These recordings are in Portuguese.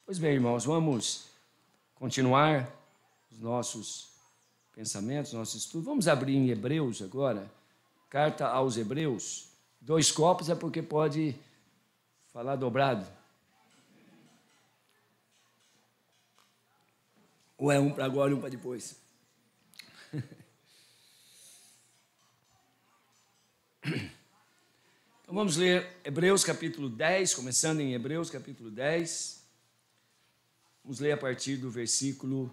Pois bem, irmãos, vamos continuar os nossos pensamentos, nosso estudo. Vamos abrir em Hebreus agora, carta aos Hebreus. 2 copos é porque pode falar dobrado. Ou é um para agora e um para depois? Então vamos ler Hebreus capítulo 10, começando em Hebreus capítulo 10. Vamos ler a partir do versículo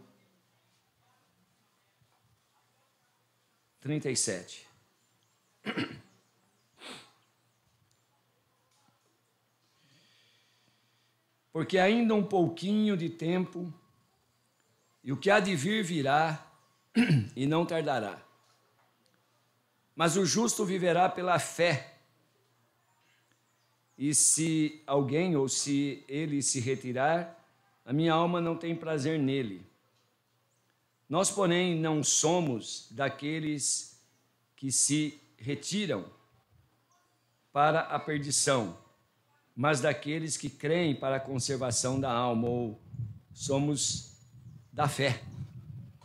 37. Porque ainda um pouquinho de tempo, e o que há de vir virá, e não tardará. Mas o justo viverá pela fé. E se alguém, ou se ele se retirar, a minha alma não tem prazer nele. Nós, porém, não somos daqueles que se retiram para a perdição, mas daqueles que creem para a conservação da alma, ou somos da fé.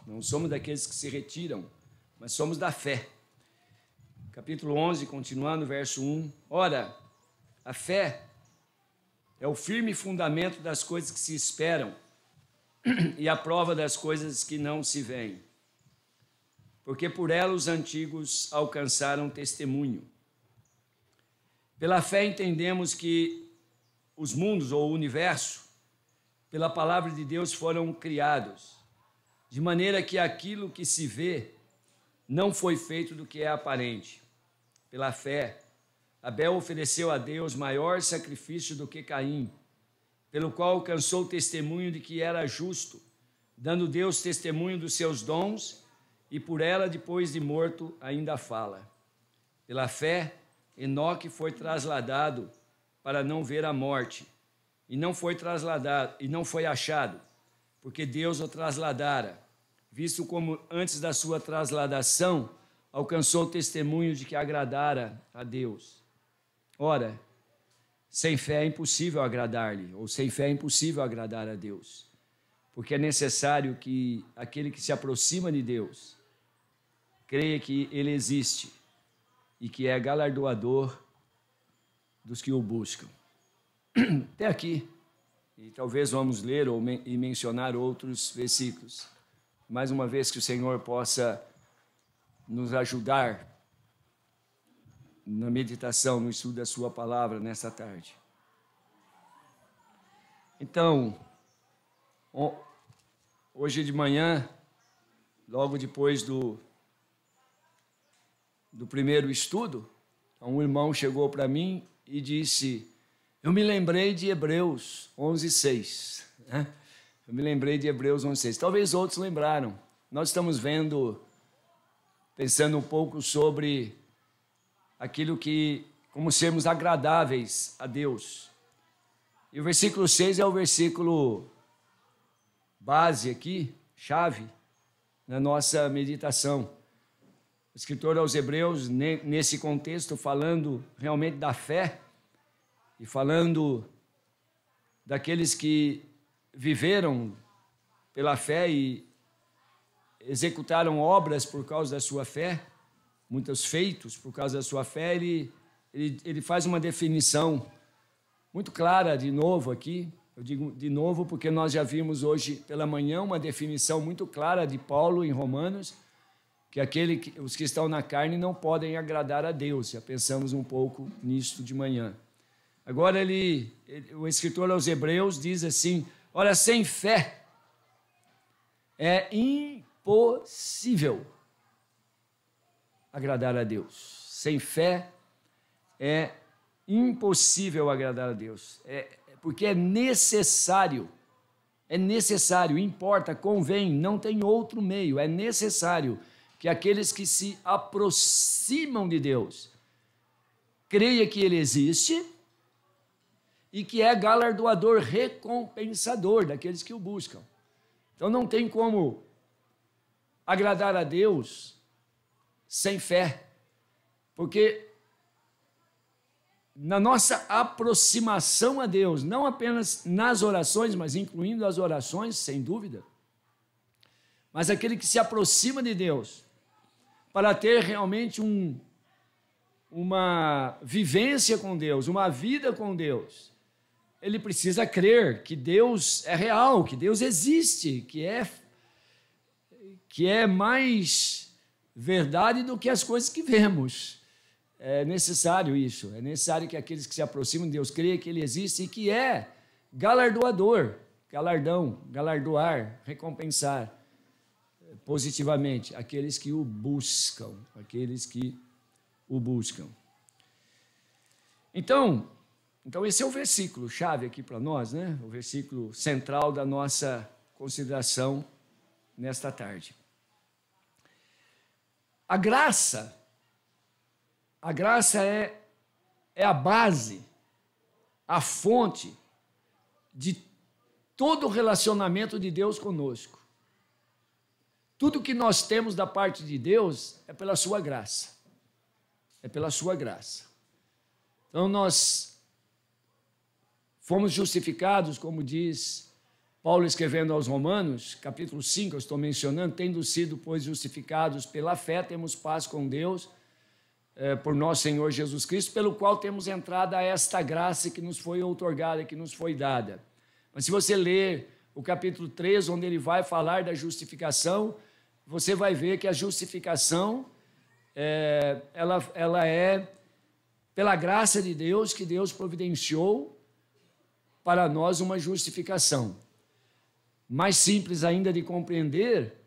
Não somos daqueles que se retiram, mas somos da fé. Capítulo 11, continuando, verso 1. Ora, a fé é o firme fundamento das coisas que se esperam e a prova das coisas que não se veem. Porque por ela os antigos alcançaram testemunho. Pela fé entendemos que os mundos ou o universo, pela palavra de Deus, foram criados, de maneira que aquilo que se vê não foi feito do que é aparente. Pela fé, Abel ofereceu a Deus maior sacrifício do que Caim, pelo qual alcançou o testemunho de que era justo, dando Deus testemunho dos seus dons, e por ela, depois de morto, ainda fala. Pela fé, Enoque foi trasladado para não ver a morte, e não foi trasladado, e não foi achado, porque Deus o trasladara, visto como antes da sua trasladação alcançou o testemunho de que agradara a Deus. Ora, sem fé é impossível agradar-lhe, ou sem fé é impossível agradar a Deus, porque é necessário que aquele que se aproxima de Deus creia que Ele existe e que é galardoador dos que o buscam. Até aqui, e talvez vamos ler e mencionar outros versículos, mais uma vez que o Senhor possa nos ajudar na meditação, no estudo da sua palavra nesta tarde. Então, hoje de manhã, logo depois do primeiro estudo, um irmão chegou para mim e disse: eu me lembrei de Hebreus 11:6. Né? Eu me lembrei de Hebreus 11:6. Talvez outros lembraram. Nós estamos pensando um pouco sobre aquilo que, como sermos agradáveis a Deus. E o versículo 6 é o versículo base aqui, chave, na nossa meditação. O escritor aos Hebreus, nesse contexto, falando realmente da fé, e falando daqueles que viveram pela fé e executaram obras por causa da sua fé, muitos feitos por causa da sua fé, ele faz uma definição muito clara de novo aqui. Eu digo de novo porque nós já vimos hoje pela manhã uma definição muito clara de Paulo em Romanos, que os que estão na carne não podem agradar a Deus. Já pensamos um pouco nisso de manhã. Agora o escritor aos Hebreus diz assim: olha, sem fé é impossível agradar a Deus. Sem fé é impossível agradar a Deus. Porque é necessário, importa, convém, não tem outro meio, é necessário que aqueles que se aproximam de Deus creiam que Ele existe e que é galardoador, recompensador daqueles que o buscam. Então não tem como agradar a Deus sem fé, porque na nossa aproximação a Deus, não apenas nas orações, mas incluindo as orações, sem dúvida, mas aquele que se aproxima de Deus para ter realmente uma vivência com Deus, uma vida com Deus, ele precisa crer que Deus é real, que Deus existe, que é mais verdade do que as coisas que vemos. É necessário isso, é necessário que aqueles que se aproximam de Deus creiam que Ele existe e que é galardoador, galardoar, recompensar positivamente aqueles que o buscam, Então esse é o versículo chave aqui para nós, né? O versículo central da nossa consideração nesta tarde. A graça é a base, a fonte de todo o relacionamento de Deus conosco. Tudo que nós temos da parte de Deus é pela sua graça. É pela sua graça. Então nós fomos justificados, como diz Paulo escrevendo aos Romanos, capítulo 5, eu estou mencionando, tendo sido, pois, justificados pela fé, temos paz com Deus, por nosso Senhor Jesus Cristo, pelo qual temos entrado a esta graça que nos foi outorgada, que nos foi dada. Mas se você ler o capítulo 3, onde ele vai falar da justificação, você vai ver que a justificação, ela é pela graça de Deus, que Deus providenciou para nós uma justificação. Mais simples ainda de compreender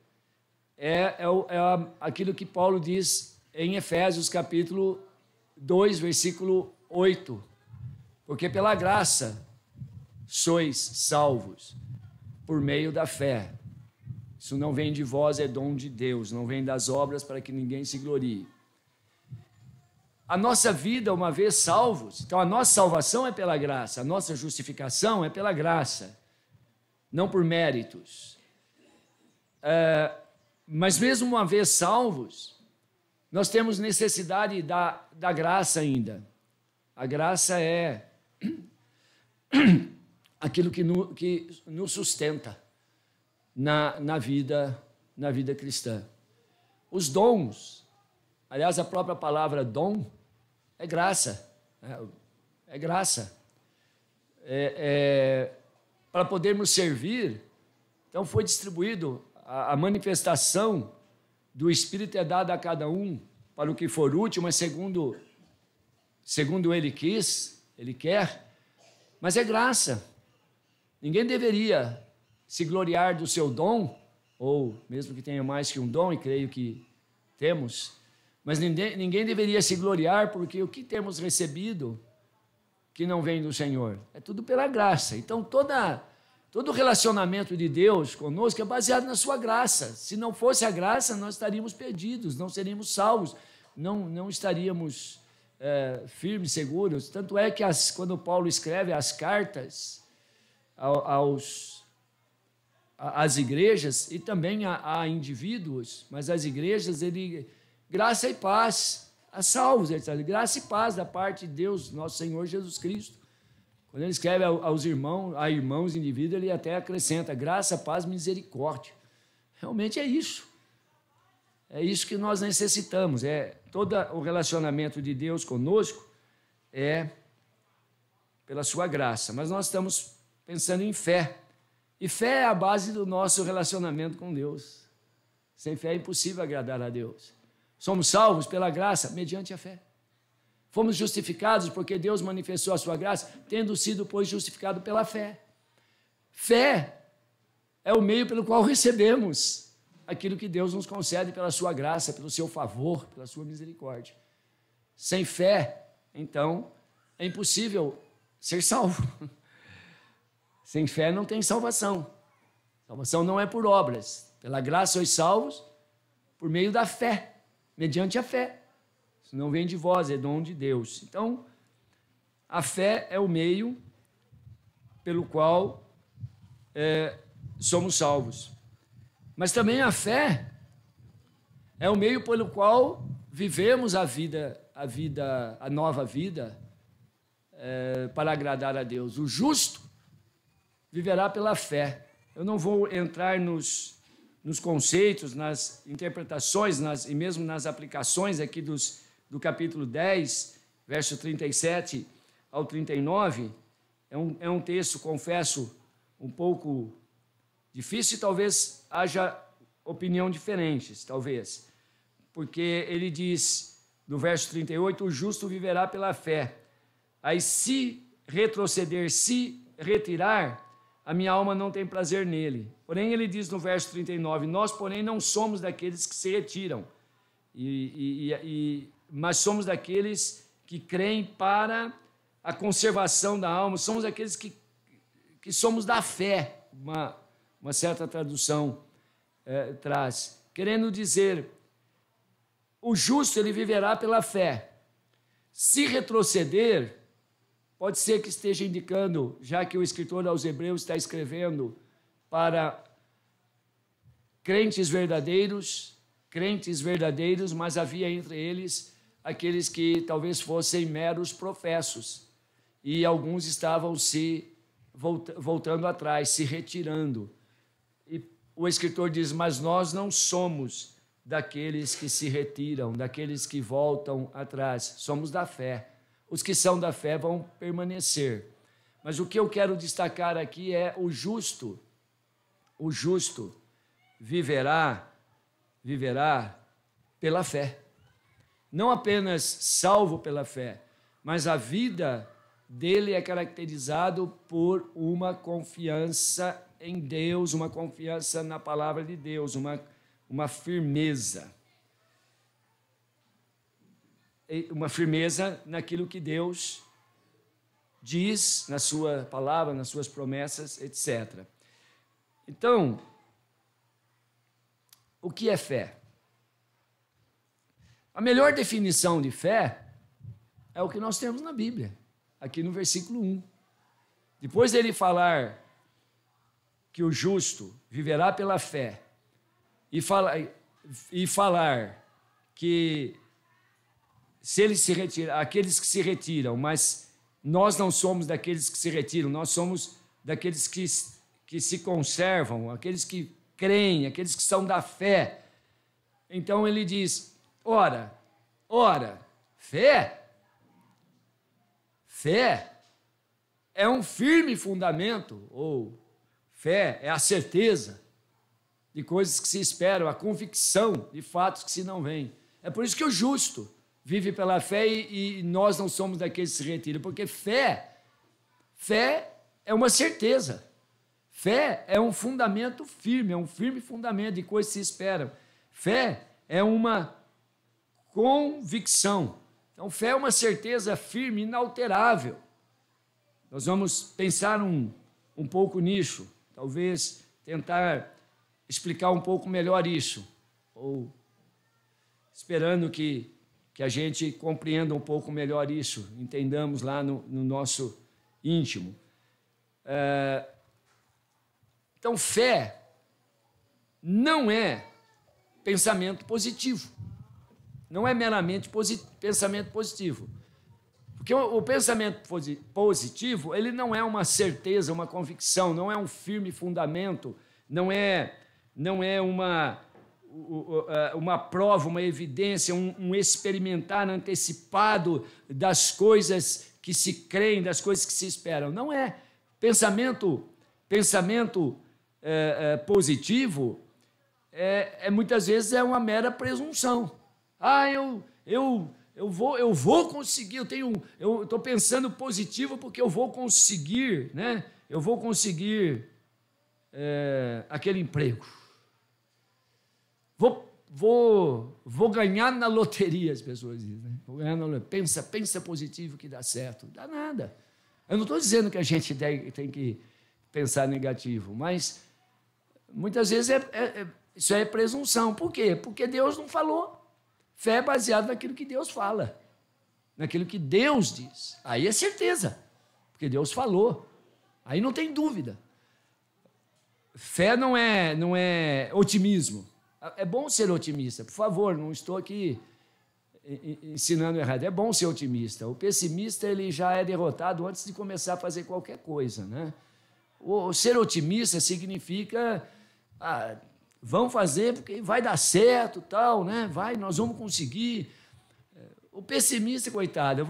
é aquilo que Paulo diz em Efésios capítulo 2, versículo 8. Porque pela graça sois salvos por meio da fé. Isso não vem de vós, é dom de Deus, não vem das obras para que ninguém se glorie. A nossa vida, uma vez salvos, então a nossa salvação é pela graça, a nossa justificação é pela graça, não por méritos. Mas mesmo uma vez salvos, nós temos necessidade da graça ainda. A graça é aquilo que nos sustenta na vida cristã. Os dons, aliás, a própria palavra dom é graça. É graça. Para podermos servir, então foi distribuído a manifestação do Espírito é dada a cada um para o que for útil, mas segundo Ele quis, Ele quer, mas é graça. Ninguém deveria se gloriar do seu dom, ou mesmo que tenha mais que um dom, e creio que temos, mas ninguém deveria se gloriar porque o que temos recebido que não vem do Senhor, é tudo pela graça. Então todo o relacionamento de Deus conosco é baseado na sua graça. Se não fosse a graça, nós estaríamos perdidos, não seríamos salvos, não estaríamos firmes, seguros. Tanto é que quando Paulo escreve as cartas às igrejas, e também a indivíduos, mas às igrejas, graça e paz a salvos, graça e paz da parte de Deus, nosso Senhor Jesus Cristo. Quando ele escreve a irmãos, indivíduos, ele até acrescenta graça, paz, misericórdia. Realmente é isso. É isso que nós necessitamos. Todo o relacionamento de Deus conosco é pela sua graça. Mas nós estamos pensando em fé. E fé é a base do nosso relacionamento com Deus. Sem fé é impossível agradar a Deus. Somos salvos pela graça, mediante a fé. Fomos justificados porque Deus manifestou a sua graça, tendo sido, pois, justificado pela fé. Fé é o meio pelo qual recebemos aquilo que Deus nos concede pela sua graça, pelo seu favor, pela sua misericórdia. Sem fé, então, é impossível ser salvo. Sem fé não tem salvação. Salvação não é por obras. Pela graça sois salvos por meio da fé, mediante a fé. Isso não vem de vós, é dom de Deus. Então, a fé é o meio pelo qual somos salvos. Mas também a fé é o meio pelo qual vivemos a nova vida para agradar a Deus. O justo viverá pela fé. Eu não vou entrar nos conceitos, nas interpretações e mesmo nas aplicações aqui do capítulo 10, verso 37 ao 39. É um texto, confesso, um pouco difícil e talvez haja opinião diferentes, talvez. Porque ele diz, no verso 38, o justo viverá pela fé. Aí, se retroceder, se retirar, a minha alma não tem prazer nele. Porém, ele diz no verso 39, nós, porém, não somos daqueles que se retiram, mas somos daqueles que creem para a conservação da alma, somos aqueles que somos da fé, uma certa tradução traz, querendo dizer, o justo ele viverá pela fé. Se retroceder, pode ser que esteja indicando, já que o escritor aos Hebreus está escrevendo para crentes verdadeiros, mas havia entre eles aqueles que talvez fossem meros professos, e alguns estavam se voltando atrás, se retirando. E o escritor diz, mas nós não somos daqueles que se retiram, daqueles que voltam atrás, somos da fé. Os que são da fé vão permanecer. Mas o que eu quero destacar aqui é o justo viverá pela fé. Não apenas salvo pela fé, mas a vida dele é caracterizado por uma confiança em Deus, uma confiança na palavra de Deus, uma firmeza. Uma firmeza naquilo que Deus diz na sua palavra, nas suas promessas, etc. Então, o que é fé? A melhor definição de fé é o que nós temos na Bíblia, aqui no versículo 1. Depois dele falar que o justo viverá pela fé e falar que se eles se retiram, aqueles que se retiram, mas nós não somos daqueles que se retiram, nós somos daqueles que se conservam, aqueles que creem, aqueles que são da fé. Então ele diz, ora, fé é um firme fundamento, ou fé é a certeza de coisas que se esperam, a convicção de fatos que se não veem. É por isso que o justo vive pela fé e nós não somos daqueles que se retiram, porque fé é uma certeza. Fé é um fundamento firme, é um firme fundamento de coisas que se esperam. Fé é uma convicção. Então, fé é uma certeza firme, inalterável. Nós vamos pensar um pouco nisso, talvez tentar explicar um pouco melhor isso, ou esperando que a gente compreenda um pouco melhor isso, entendamos lá no nosso íntimo. Então, fé não é pensamento positivo, não é meramente pensamento positivo, porque o pensamento positivo, ele não é uma certeza, uma convicção, não é um firme fundamento, não é uma prova, uma evidência, um experimentar antecipado das coisas que se creem, das coisas que se esperam. Não é. Pensamento positivo muitas vezes é uma mera presunção. Eu vou conseguir, eu estou pensando positivo porque eu vou conseguir, né? Eu vou conseguir aquele emprego. Vou ganhar na loteria, as pessoas dizem. Né? Vou ganhar na loteria. Pensa positivo que dá certo. Dá nada. Eu não estou dizendo que a gente tem que pensar negativo, mas muitas vezes isso é presunção. Por quê? Porque Deus não falou. Fé é baseada naquilo que Deus fala, naquilo que Deus diz. Aí é certeza, porque Deus falou. Aí não tem dúvida. Fé não é otimismo. É bom ser otimista, por favor, não estou aqui ensinando errado. É bom ser otimista. O pessimista ele já é derrotado antes de começar a fazer qualquer coisa, né? O ser otimista significa vamos fazer porque vai dar certo, tal, né? Nós vamos conseguir. O pessimista, coitado,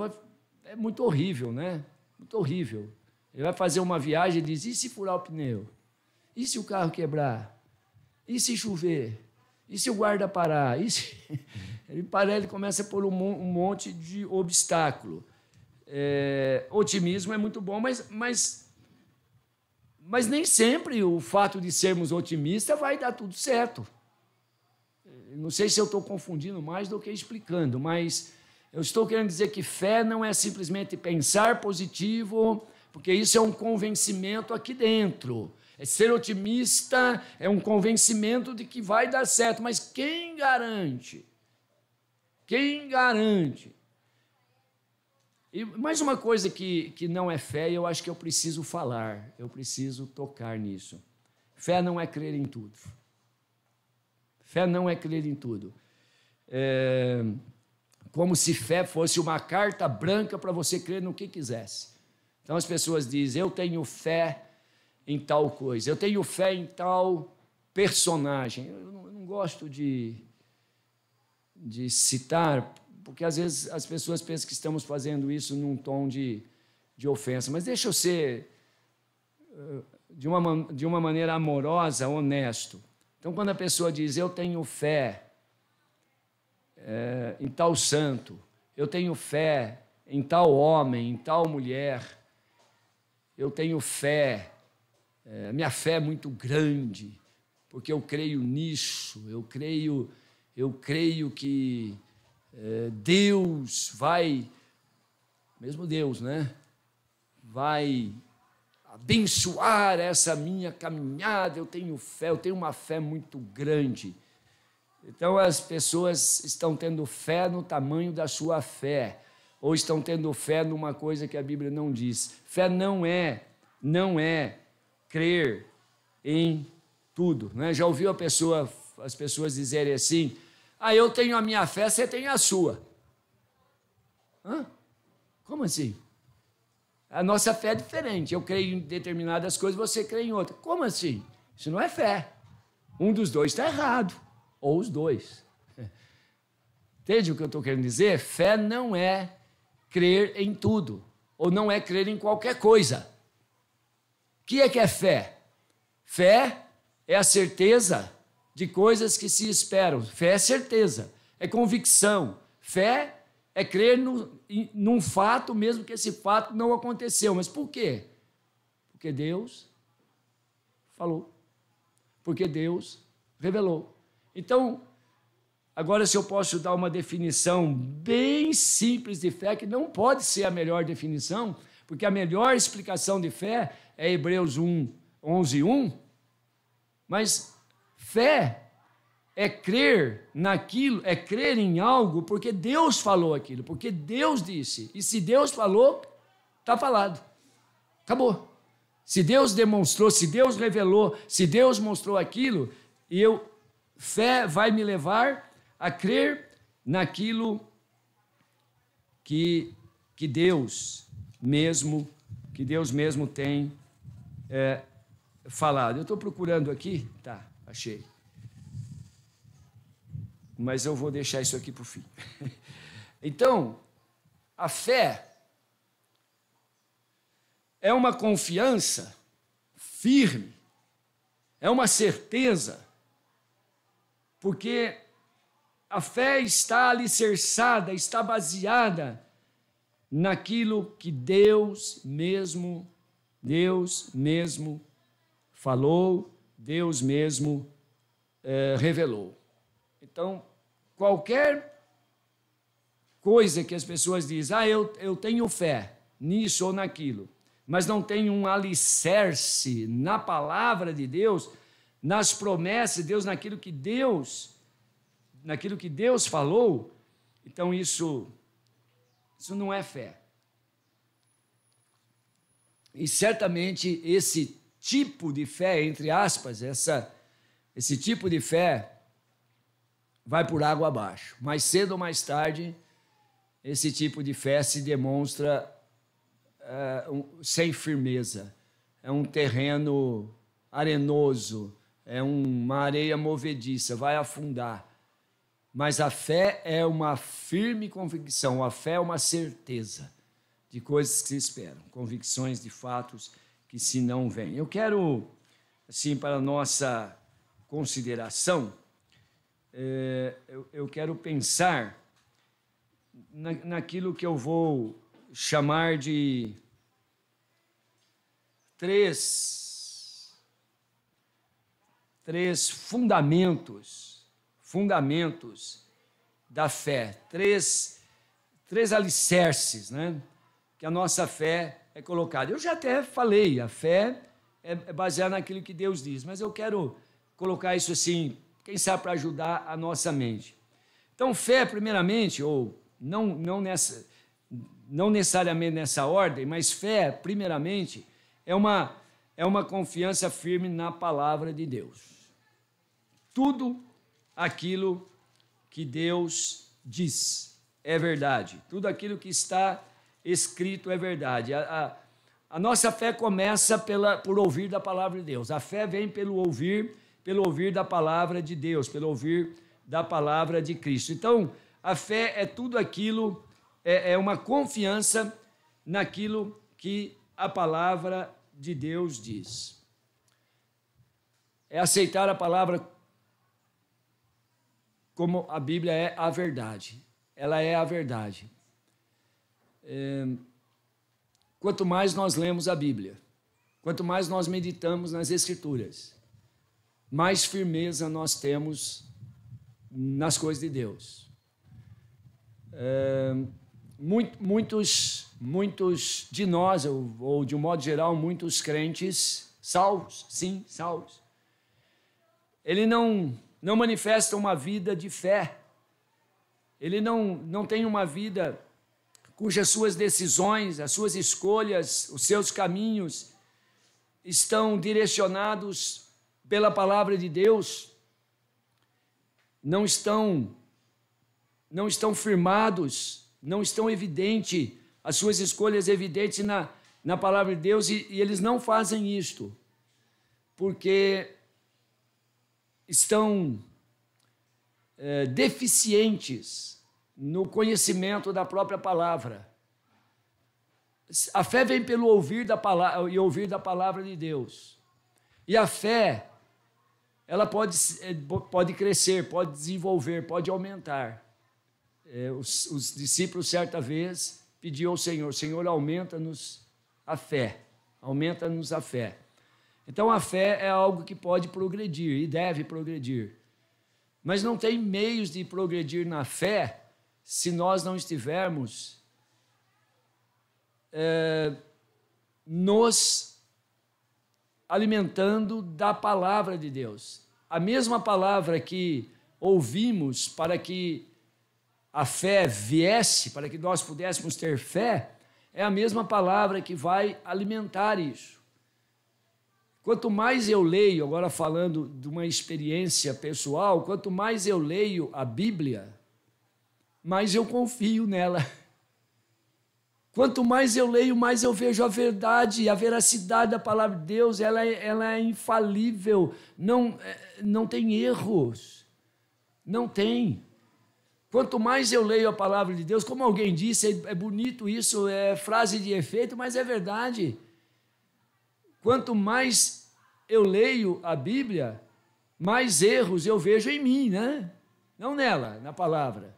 é muito horrível, né? Muito horrível. Ele vai fazer uma viagem e diz: e se furar o pneu? E se o carro quebrar? E se chover? E se o guarda parar? E se... Ele começa a pôr um monte de obstáculo. Otimismo é muito bom, mas nem sempre o fato de sermos otimistas vai dar tudo certo. Não sei se eu estou confundindo mais do que explicando, mas eu estou querendo dizer que fé não é simplesmente pensar positivo, porque isso é um convencimento aqui dentro. Ser otimista é um convencimento de que vai dar certo, mas quem garante? Quem garante? E mais uma coisa que não é fé, e eu acho que eu preciso falar, eu preciso tocar nisso. Fé não é crer em tudo. Fé não é crer em tudo. Como se fé fosse uma carta branca para você crer no que quisesse. Então as pessoas dizem: eu tenho fé em tal coisa, eu tenho fé em tal personagem. Eu não gosto de citar, porque às vezes as pessoas pensam que estamos fazendo isso num tom de ofensa, mas deixa eu ser de uma maneira amorosa, honesto. Então, quando a pessoa diz: eu tenho fé em tal santo, eu tenho fé em tal homem, em tal mulher, eu tenho fé, minha fé é muito grande, porque eu creio nisso, eu creio que Deus vai, mesmo Deus, né? Vai abençoar essa minha caminhada, eu tenho fé, eu tenho uma fé muito grande. Então as pessoas estão tendo fé no tamanho da sua fé, ou estão tendo fé numa coisa que a Bíblia não diz. Fé não é crer em tudo, né? Já ouviu as pessoas dizerem assim: eu tenho a minha fé, você tem a sua. Hã? Como assim? A nossa fé é diferente. Eu creio em determinadas coisas, você crê em outras. Como assim? Isso não é fé. Um dos dois está errado. Ou os dois. Entende o que eu estou querendo dizer? Fé não é crer em tudo. Ou não é crer em qualquer coisa. O que é fé? Fé é a certeza de coisas que se esperam. Fé é certeza, é convicção. Fé é crer num fato, mesmo que esse fato não aconteceu. Mas por quê? Porque Deus falou. Porque Deus revelou. Então, agora se eu posso dar uma definição bem simples de fé, que não pode ser a melhor definição, porque a melhor explicação de fé é Hebreus 11:1, mas fé é crer naquilo, é crer em algo porque Deus falou aquilo, porque Deus disse. E se Deus falou, está falado. Acabou. Se Deus demonstrou, se Deus revelou, se Deus mostrou aquilo, fé vai me levar a crer naquilo que Deus mesmo tem falado. Eu estou procurando aqui, tá, achei. Mas eu vou deixar isso aqui para o fim. Então, a fé é uma confiança firme, é uma certeza, porque a fé está alicerçada, está baseada naquilo que Deus mesmo falou, Deus mesmo revelou. Então, qualquer coisa que as pessoas dizem: eu tenho fé nisso ou naquilo, mas não tem um alicerce na palavra de Deus, nas promessas de Deus, naquilo que Deus falou, então isso não é fé. E certamente esse tipo de fé, entre aspas, esse tipo de fé vai por água abaixo. Mais cedo ou mais tarde, esse tipo de fé se demonstra sem firmeza. É um terreno arenoso, é uma areia movediça, vai afundar. Mas a fé é uma firme convicção, a fé é uma certeza de coisas que se esperam, convicções de fatos que se não vêm. Eu quero, assim, para a nossa consideração, eu quero pensar naquilo que eu vou chamar de três fundamentos da fé, três alicerces, né, que a nossa fé é colocada. Eu já até falei, a fé é baseada naquilo que Deus diz, mas eu quero colocar isso assim, quem sabe para ajudar a nossa mente. Então, fé, primeiramente, ou não necessariamente nessa ordem, mas fé, primeiramente, é uma confiança firme na palavra de Deus. Tudo aquilo que Deus diz é verdade. Tudo aquilo que está escrito é verdade. A nossa fé começa por ouvir da palavra de Deus. A fé vem pelo ouvir da palavra de Deus, pelo ouvir da palavra de Cristo. Então, a fé é tudo aquilo, é uma confiança naquilo que a palavra de Deus diz. É aceitar a palavra como a Bíblia é a verdade. Ela é a verdade. Quanto mais nós lemos a Bíblia, quanto mais nós meditamos nas Escrituras, mais firmeza nós temos nas coisas de Deus. Muitos de nós, ou de um modo geral, muitos crentes, salvos, sim, salvos, ele não manifesta uma vida de fé, ele não tem uma vida cujas suas decisões, as suas escolhas, os seus caminhos estão direcionados pela palavra de Deus, não estão firmados, não estão evidentes, as suas escolhas evidentes na palavra de Deus, e eles não fazem isto, porque estão deficientes no conhecimento da própria palavra. A fé vem pelo ouvir da palavra e ouvir da palavra de Deus. E a fé, ela pode crescer, pode desenvolver, pode aumentar. Os discípulos, certa vez, pediam ao Senhor: Senhor, aumenta-nos a fé. Aumenta-nos a fé. Então, a fé é algo que pode progredir e deve progredir. Mas não tem meios de progredir na fé se nós não estivermos nos alimentando da palavra de Deus. A mesma palavra que ouvimos para que a fé viesse, para que nós pudéssemos ter fé, é a mesma palavra que vai alimentar isso. Quanto mais eu leio, agora falando de uma experiência pessoal, quanto mais eu leio a Bíblia, mais eu confio nela. Quanto mais eu leio, mais eu vejo a verdade, a veracidade da palavra de Deus, ela é infalível, não tem erros, não tem. Quanto mais eu leio a palavra de Deus, como alguém disse, é bonito isso, é frase de efeito, mas é verdade. Quanto mais eu leio a Bíblia, mais erros eu vejo em mim, né? Não nela, na palavra,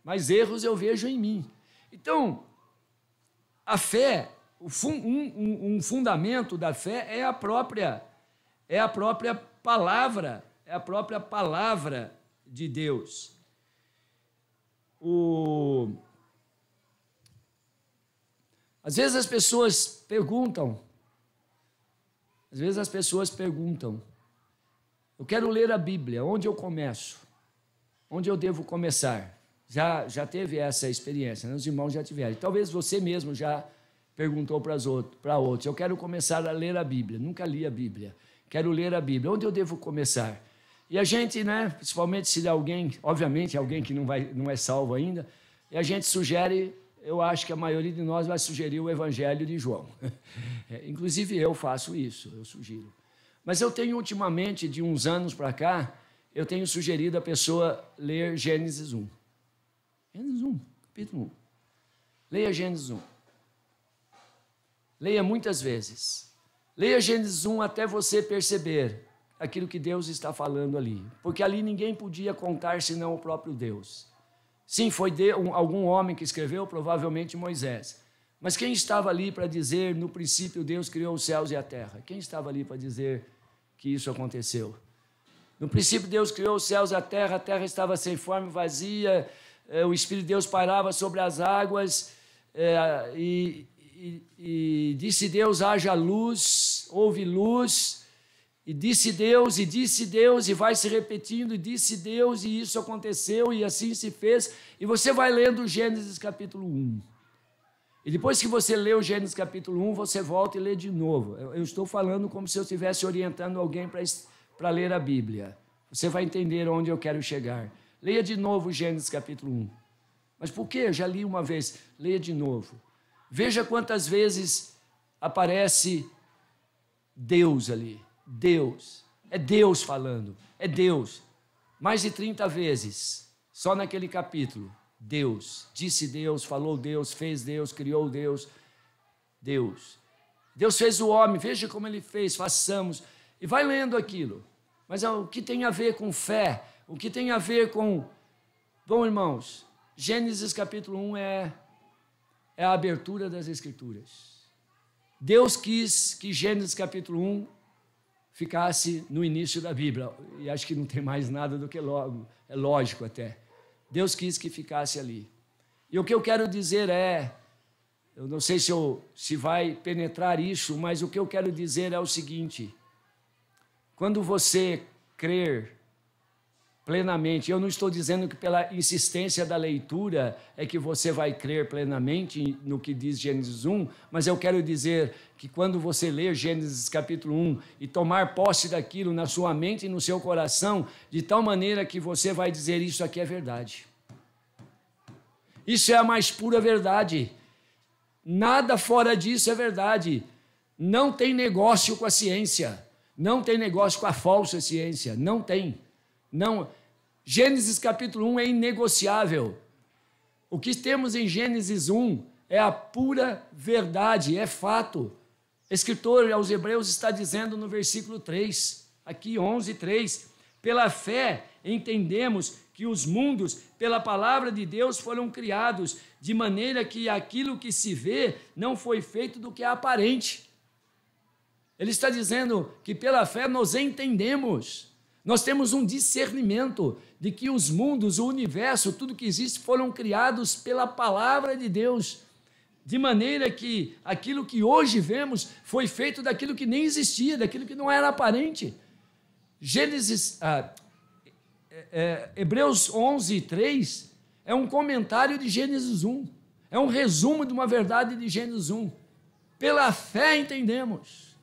mas erros eu vejo em mim. Então, a fé, um fundamento da fé é a própria palavra, é a própria palavra de Deus. Às vezes as pessoas perguntam, eu quero ler a Bíblia, onde eu começo? Onde eu devo começar? Já teve essa experiência, né? Os irmãos já tiveram. Talvez você mesmo já perguntou para outros, eu quero começar a ler a Bíblia, nunca li a Bíblia, quero ler a Bíblia, onde eu devo começar? E a gente, né, principalmente se alguém, obviamente alguém que não é salvo ainda, e a gente sugere, eu acho que a maioria de nós vai sugerir o Evangelho de João. Inclusive eu faço isso, eu sugiro. Mas eu tenho ultimamente, de uns anos para cá, eu tenho sugerido a pessoa ler Gênesis 1. Gênesis 1, capítulo 1. Leia Gênesis 1. Leia muitas vezes. Leia Gênesis 1 até você perceber aquilo que Deus está falando ali. Porque ali ninguém podia contar senão o próprio Deus. Sim, foi algum homem que escreveu, provavelmente Moisés. Mas quem estava ali para dizer, no princípio Deus criou os céus e a terra? Quem estava ali para dizer que isso aconteceu? No princípio Deus criou os céus e a terra estava sem forma, vazia, o Espírito de Deus pairava sobre as águas, e disse Deus, haja luz, houve luz, e disse Deus, e vai se repetindo, e disse Deus, e isso aconteceu, e assim se fez. E você vai lendo Gênesis capítulo 1. E depois que você lê o Gênesis capítulo 1, você volta e lê de novo. Eu estou falando como se eu estivesse orientando alguém para ler a Bíblia. Você vai entender onde eu quero chegar. Leia de novo Gênesis capítulo 1. Mas por quê? Eu já li uma vez. Leia de novo. Veja quantas vezes aparece Deus ali. Deus. É Deus falando. É Deus. Mais de 30 vezes. Só naquele capítulo. Deus. Disse Deus, falou Deus, fez Deus, criou Deus. Deus. Deus fez o homem. Veja como ele fez. Façamos. E vai lendo aquilo. Mas o que tem a ver com fé? O que tem a ver com... Bom, irmãos, Gênesis capítulo 1 é a abertura das Escrituras. Deus quis que Gênesis capítulo 1 ficasse no início da Bíblia. E acho que não tem mais nada do que logo. É lógico até. Deus quis que ficasse ali. E o que eu quero dizer eu não sei se vai penetrar isso, mas o que eu quero dizer é o seguinte: quando você crer plenamente, eu não estou dizendo que pela insistência da leitura é que você vai crer plenamente no que diz Gênesis 1, mas eu quero dizer que quando você ler Gênesis capítulo 1 e tomar posse daquilo na sua mente e no seu coração, de tal maneira que você vai dizer, isso aqui é verdade. Isso é a mais pura verdade. Nada fora disso é verdade. Não tem negócio com a ciência. Não tem negócio com a falsa ciência. Não tem. Não. Gênesis capítulo 1 é inegociável. O que temos em Gênesis 1 é a pura verdade, é fato. O escritor aos Hebreus está dizendo no versículo 3, aqui 11:3, pela fé entendemos que os mundos, pela palavra de Deus, foram criados, de maneira que aquilo que se vê não foi feito do que é aparente. Ele está dizendo que pela fé nós entendemos, nós temos um discernimento de que os mundos, o universo, tudo que existe foram criados pela palavra de Deus, de maneira que aquilo que hoje vemos foi feito daquilo que nem existia, daquilo que não era aparente. Hebreus 11:3 é um comentário de Gênesis 1, é um resumo de uma verdade de Gênesis 1. Pela fé entendemos,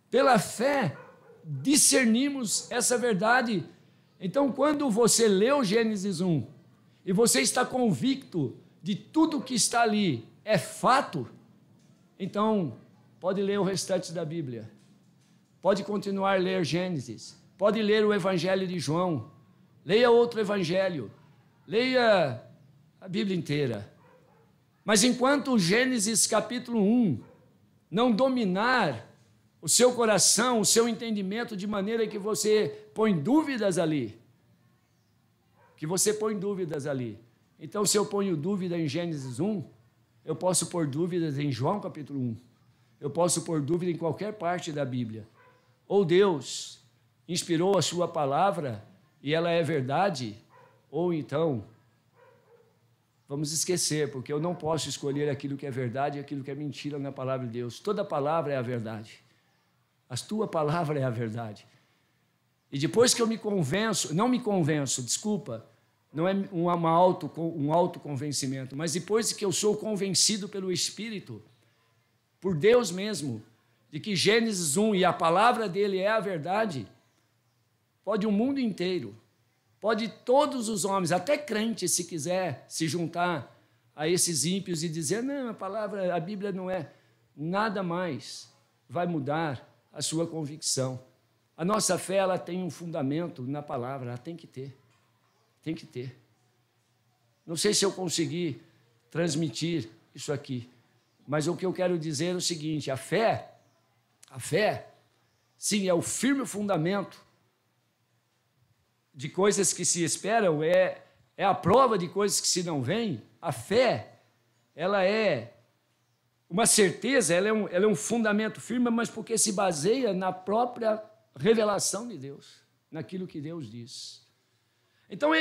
pela fé discernimos essa verdade. Então, quando você leu Gênesis 1 e você está convicto de tudo que está ali é fato, então pode ler o restante da Bíblia, pode continuar a ler Gênesis, pode ler o Evangelho de João, leia outro Evangelho, leia a Bíblia inteira. Mas enquanto Gênesis capítulo 1 não dominar o seu coração, o seu entendimento, de maneira que você põe dúvidas ali. Então, se eu ponho dúvida em Gênesis 1, eu posso pôr dúvidas em João capítulo 1. Eu posso pôr dúvida em qualquer parte da Bíblia. Ou Deus inspirou a sua palavra e ela é verdade, ou então, vamos esquecer, porque eu não posso escolher aquilo que é verdade e aquilo que é mentira na palavra de Deus. Toda palavra é a verdade. A tua palavra é a verdade. E depois que eu não é um autoconvencimento, mas depois que eu sou convencido pelo Espírito, por Deus mesmo, de que Gênesis 1 e a palavra dele é a verdade, pode o mundo inteiro, pode todos os homens, até crente, se quiser se juntar a esses ímpios e dizer, não, a Bíblia não é, nada mais vai mudar a sua convicção. A nossa fé, ela tem um fundamento na palavra, ela tem que ter. Tem que ter. Não sei se eu consegui transmitir isso aqui, mas o que eu quero dizer é o seguinte, a fé, sim, é o firme fundamento de coisas que se esperam, é a prova de coisas que se não veem. A fé, ela é uma certeza, ela é um fundamento firme, mas porque se baseia na própria revelação de Deus, naquilo que Deus diz. Então,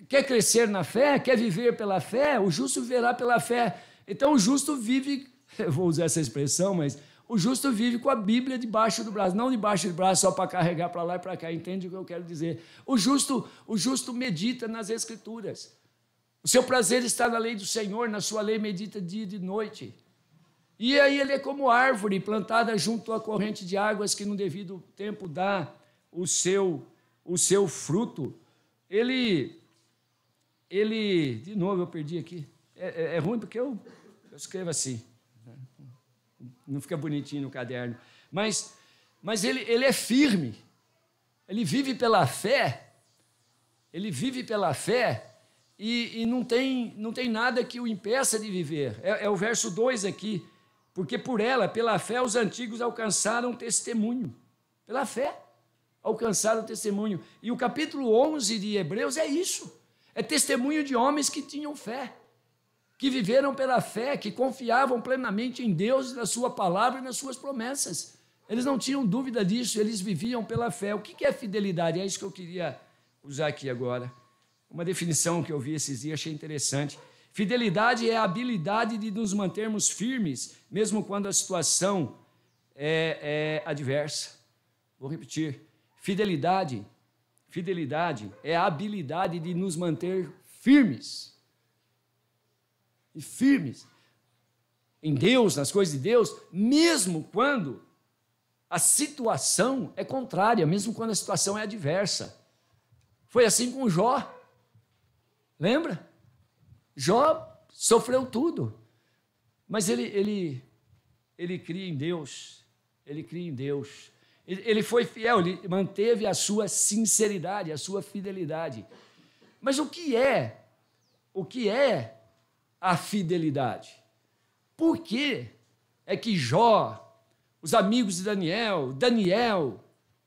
quer crescer na fé, quer viver pela fé, o justo viverá pela fé. Então, o justo vive, eu vou usar essa expressão, mas o justo vive com a Bíblia debaixo do braço, não debaixo do braço só para carregar para lá e para cá, entende o que eu quero dizer? O justo medita nas Escrituras. O seu prazer está na lei do Senhor, na sua lei medita dia e de noite. E aí ele é como árvore plantada junto à corrente de águas que no devido tempo dá o seu fruto. Ele, de novo eu perdi aqui, é ruim porque eu escrevo assim, não fica bonitinho no caderno, mas ele é firme, ele vive pela fé, e não tem nada que o impeça de viver. É o verso 2 aqui, porque pela fé, os antigos alcançaram testemunho. Pela fé, alcançaram testemunho. E o capítulo 11 de Hebreus é isso. É testemunho de homens que tinham fé, que viveram pela fé, que confiavam plenamente em Deus, na sua palavra e nas suas promessas. Eles não tinham dúvida disso, eles viviam pela fé. O que é fidelidade? É isso que eu queria usar aqui agora. Uma definição que eu vi esses dias, achei interessante. Fidelidade é a habilidade de nos mantermos firmes, mesmo quando a situação é adversa. Vou repetir. Fidelidade é a habilidade de nos manter firmes. E firmes em Deus, nas coisas de Deus, mesmo quando a situação é contrária, mesmo quando a situação é adversa. Foi assim com Jó. Lembra? Jó sofreu tudo, mas ele cria em Deus, ele foi fiel, ele manteve a sua sinceridade, a sua fidelidade. Mas o que é a fidelidade? Por que é que Jó, os amigos de Daniel,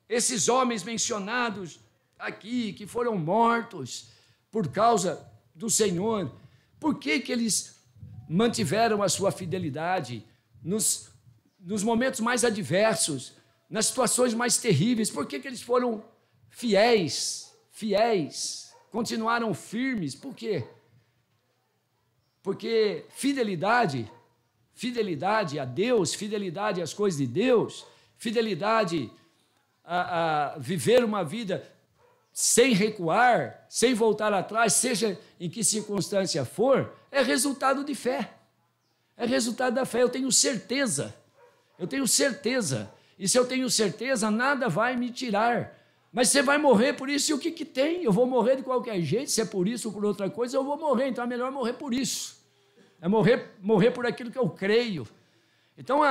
esses homens mencionados aqui, que foram mortos por causa do Senhor, por que eles mantiveram a sua fidelidade nos momentos mais adversos, nas situações mais terríveis? Por que eles foram fiéis, continuaram firmes? Por quê? Porque fidelidade a Deus, fidelidade às coisas de Deus, fidelidade a viver uma vida sem recuar, sem voltar atrás, seja em que circunstância for, é resultado de fé. É resultado da fé. Eu tenho certeza. E se eu tenho certeza, nada vai me tirar. Mas você vai morrer por isso, e o que tem? Eu vou morrer de qualquer jeito, se é por isso ou por outra coisa, eu vou morrer. Então é melhor morrer por isso. É morrer por aquilo que eu creio. Então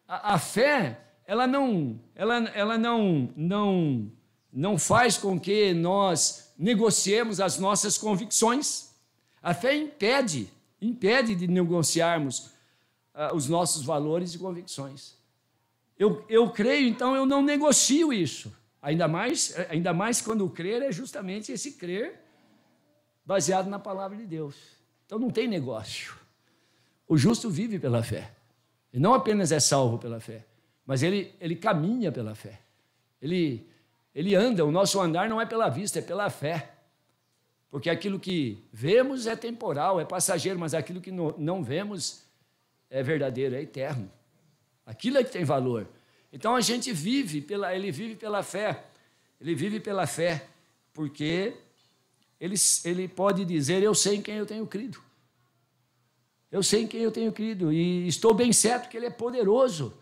a fé, ela não faz com que nós negociemos as nossas convicções. A fé impede de negociarmos os nossos valores e convicções. Eu creio, então eu não negocio isso. Ainda mais quando o crer é justamente esse crer baseado na palavra de Deus. Então não tem negócio. O justo vive pela fé. E não apenas é salvo pela fé, mas ele caminha pela fé. Ele anda, o nosso andar não é pela vista, é pela fé. Porque aquilo que vemos é temporal, é passageiro, mas aquilo que não vemos é verdadeiro, é eterno. Aquilo é que tem valor. Então a gente ele vive pela fé. Ele vive pela fé, porque ele pode dizer, eu sei em quem eu tenho crido. Eu sei em quem eu tenho crido, e estou bem certo que Ele é poderoso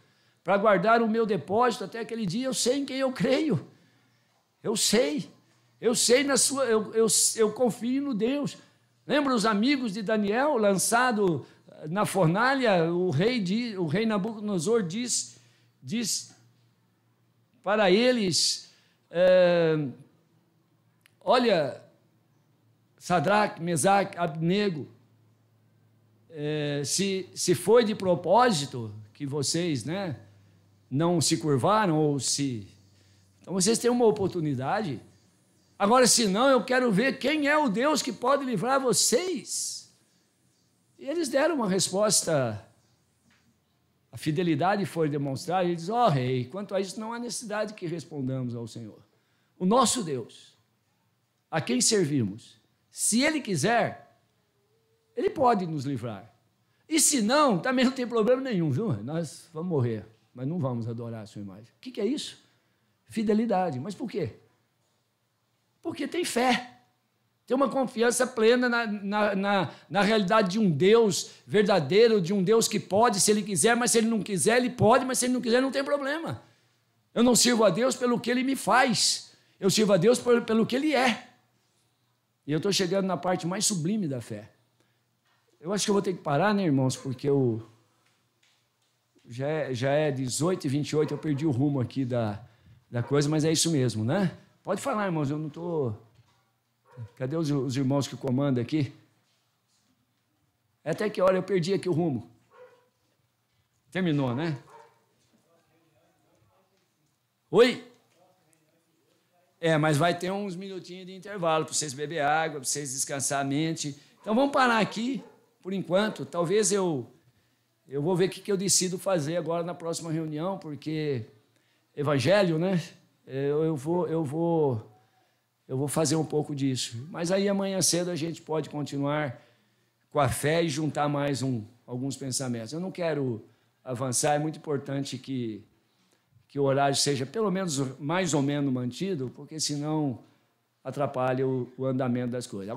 para guardar o meu depósito até aquele dia. Eu sei em quem eu creio. Eu sei na sua, eu confio no Deus. Lembra os amigos de Daniel, lançado na fornalha? O rei Nabucodonosor diz para eles, olha, Sadraque, Mesaque, Abnego, se foi de propósito que vocês, né, não se curvaram, ou se... Então vocês têm uma oportunidade. Agora, se não, eu quero ver quem é o Deus que pode livrar vocês. E eles deram uma resposta. A fidelidade foi demonstrada. Ele diz, rei, quanto a isso não há necessidade que respondamos ao Senhor. O nosso Deus, a quem servimos, se Ele quiser, Ele pode nos livrar. E se não, também não tem problema nenhum, viu? Nós vamos morrer, mas não vamos adorar a sua imagem. O que é isso? Fidelidade. Mas por quê? Porque tem fé. Tem uma confiança plena na realidade de um Deus verdadeiro, de um Deus que pode, se Ele quiser, mas se Ele não quiser, Ele pode, mas se Ele não quiser, não tem problema. Eu não sirvo a Deus pelo que Ele me faz. Eu sirvo a Deus pelo que Ele é. E eu estou chegando na parte mais sublime da fé. Eu acho que eu vou ter que parar, né, irmãos? Porque já é 18h28, eu perdi o rumo aqui da coisa, mas é isso mesmo, né? Pode falar, irmãos, eu não estou... Cadê os irmãos que comandam aqui? Até que hora eu perdi aqui o rumo? Terminou, né? Oi? Mas vai ter uns minutinhos de intervalo para vocês beber água, para vocês descansar a mente. Então vamos parar aqui, por enquanto. Talvez eu vou ver o que eu decido fazer agora na próxima reunião, porque evangelho, né? Eu vou fazer um pouco disso. Mas aí amanhã cedo a gente pode continuar com a fé e juntar mais alguns pensamentos. Eu não quero avançar, é muito importante que o horário seja pelo menos mais ou menos mantido, porque senão atrapalha o andamento das coisas.